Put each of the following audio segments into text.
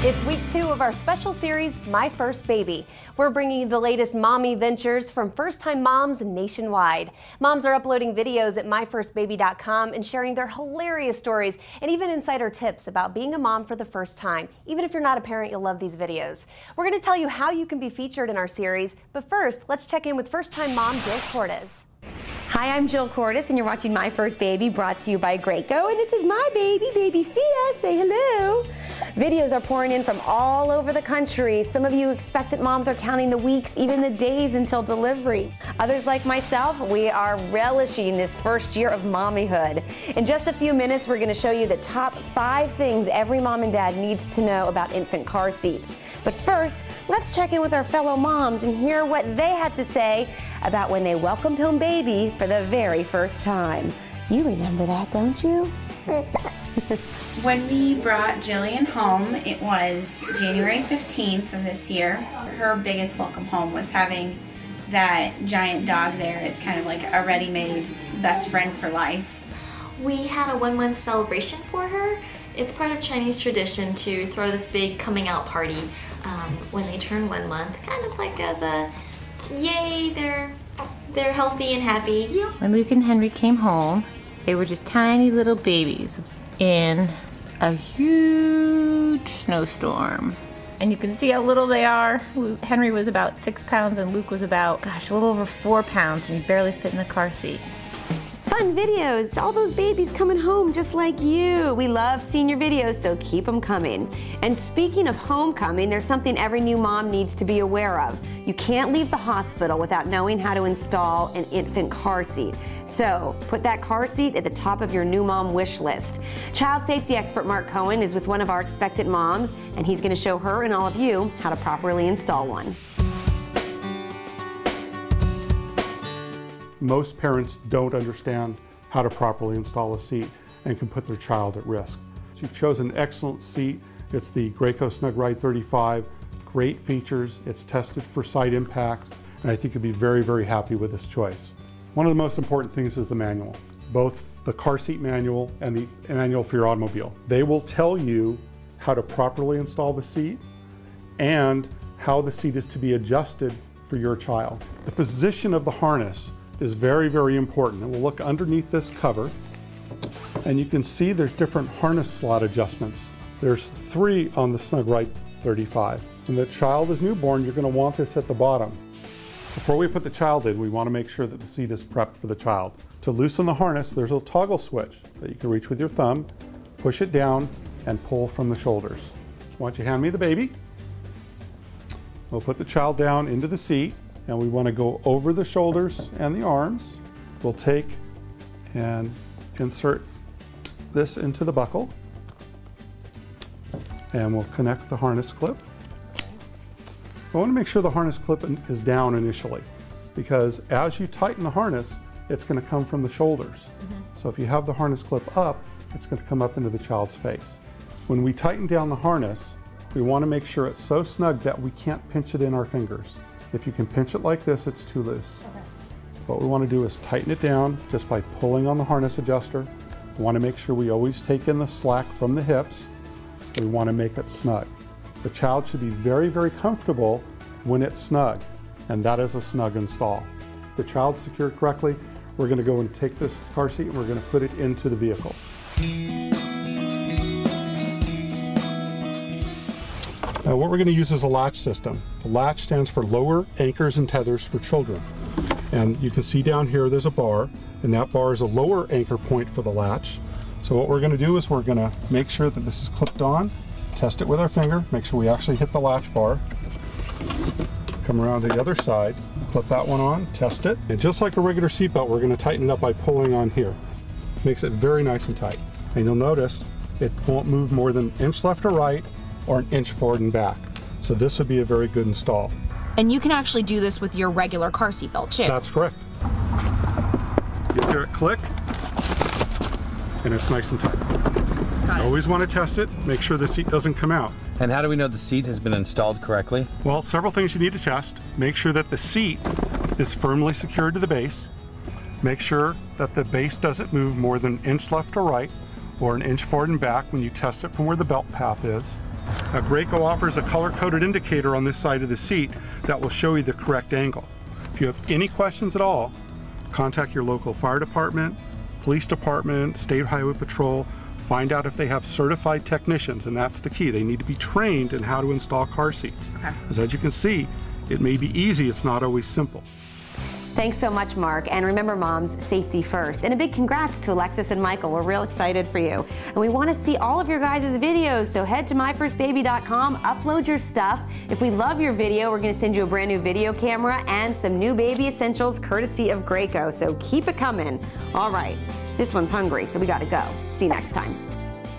It's week 2 of our special series, My First Baby. We're bringing you the latest mommy ventures from first-time moms nationwide. Moms are uploading videos at myfirstbaby.com and sharing their hilarious stories and even insider tips about being a mom for the first time. Even if you're not a parent, you'll love these videos. We're going to tell you how you can be featured in our series, but first, let's check in with first-time mom Jill Cordes. Hi, I'm Jill Cordes, and you're watching My First Baby, brought to you by Graco, and this is my baby, baby Fia. Say hello. Videos are pouring in from all over the country. Some of you expectant moms are counting the weeks, even the days until delivery. Others, like myself, we are relishing this first year of mommyhood. In just a few minutes, we're going to show you the top 5 things every mom and dad needs to know about infant car seats. But first, let's check in with our fellow moms and hear what they had to say about when they welcomed home baby for the very first time. You remember that, don't you? When we brought Jillian home, it was January 15th of this year. Her biggest welcome home was having that giant dog there. It's kind of like a ready-made best friend for life. We had a 1-month celebration for her. It's part of Chinese tradition to throw this big coming out party when they turn 1 month, kind of like as a yay, they're healthy and happy. When Luke and Henry came home, they were just tiny little babies in a huge snowstorm. And you can see how little they are. Henry was about 6 pounds and Luke was about, a little over 4 pounds, and he barely fit in the car seat. Fun videos, all those babies coming home just like you. We love seeing your videos, so keep them coming. And speaking of homecoming, there's something every new mom needs to be aware of. You can't leave the hospital without knowing how to install an infant car seat. So put that car seat at the top of your new mom wish list. Child safety expert Mark Cohen is with one of our expectant moms, and he's going to show her and all of you how to properly install one. Most parents don't understand how to properly install a seat and can put their child at risk. So you've chosen an excellent seat. It's the Graco Snug Ride 35. Great features. It's tested for side impacts, and I think you'll be very, very happy with this choice. One of the most important things is the manual, both the car seat manual and the manual for your automobile. They will tell you how to properly install the seat and how the seat is to be adjusted for your child. The position of the harness is very, very important. And we'll look underneath this cover, and you can see there's different harness slot adjustments. There's 3 on the Snug Ride 35. When the child is newborn, you're going to want this at the bottom. Before we put the child in, we want to make sure that the seat is prepped for the child. To loosen the harness, there's a toggle switch that you can reach with your thumb, push it down, and pull from the shoulders. Why don't you hand me the baby? We'll put the child down into the seat, and we want to go over the shoulders and the arms. We'll take and insert this into the buckle, and we'll connect the harness clip. I want to make sure the harness clip is down initially, because as you tighten the harness, it's going to come from the shoulders. So if you have the harness clip up, it's going to come up into the child's face. When we tighten down the harness, we want to make sure it's so snug that we can't pinch it in our fingers. If you can pinch it like this, it's too loose. Okay. What we want to do is tighten it down just by pulling on the harness adjuster. We want to make sure we always take in the slack from the hips. We want to make it snug. The child should be very, very comfortable when it's snug, and that is a snug install. The child's secured correctly. We're going to go and take this car seat and we're going to put it into the vehicle. Now what we're going to use is a latch system. The latch stands for lower anchors and tethers for children. And you can see down here there's a bar, and that bar is a lower anchor point for the latch. So what we're going to do is we're going to make sure that this is clipped on, test it with our finger, make sure we actually hit the latch bar. Come around to the other side, clip that one on, test it. And just like a regular seatbelt, we're going to tighten it up by pulling on here. Makes it very nice and tight. And you'll notice it won't move more than an inch left or right, or an inch forward and back. So this would be a very good install. And you can actually do this with your regular car seat belt too. That's correct. You hear it click, and it's nice and tight. Always want to test it, make sure the seat doesn't come out. And how do we know the seat has been installed correctly? Well, several things you need to test. Make sure that the seat is firmly secured to the base. Make sure that the base doesn't move more than an inch left or right, or an inch forward and back when you test it from where the belt path is. Now, Graco offers a color-coded indicator on this side of the seat that will show you the correct angle. If you have any questions at all, contact your local fire department, police department, state highway patrol. Find out if they have certified technicians, and that's the key. They need to be trained in how to install car seats. Because as you can see, it may be easy, it's not always simple. Thanks so much, Mark. And remember, moms, safety first. And a big congrats to Alexis and Michael. We're real excited for you. And we want to see all of your guys' videos, so head to myfirstbaby.com, upload your stuff. If we love your video, we're going to send you a brand new video camera and some new baby essentials courtesy of Graco. So keep it coming. All right, this one's hungry, so we got to go. See you next time.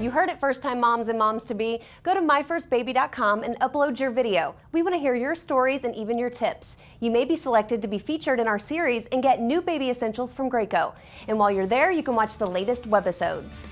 You heard it, first-time moms and moms-to-be. Go to myfirstbaby.com and upload your video. We want to hear your stories and even your tips. You may be selected to be featured in our series and get new baby essentials from Graco. And while you're there, you can watch the latest webisodes.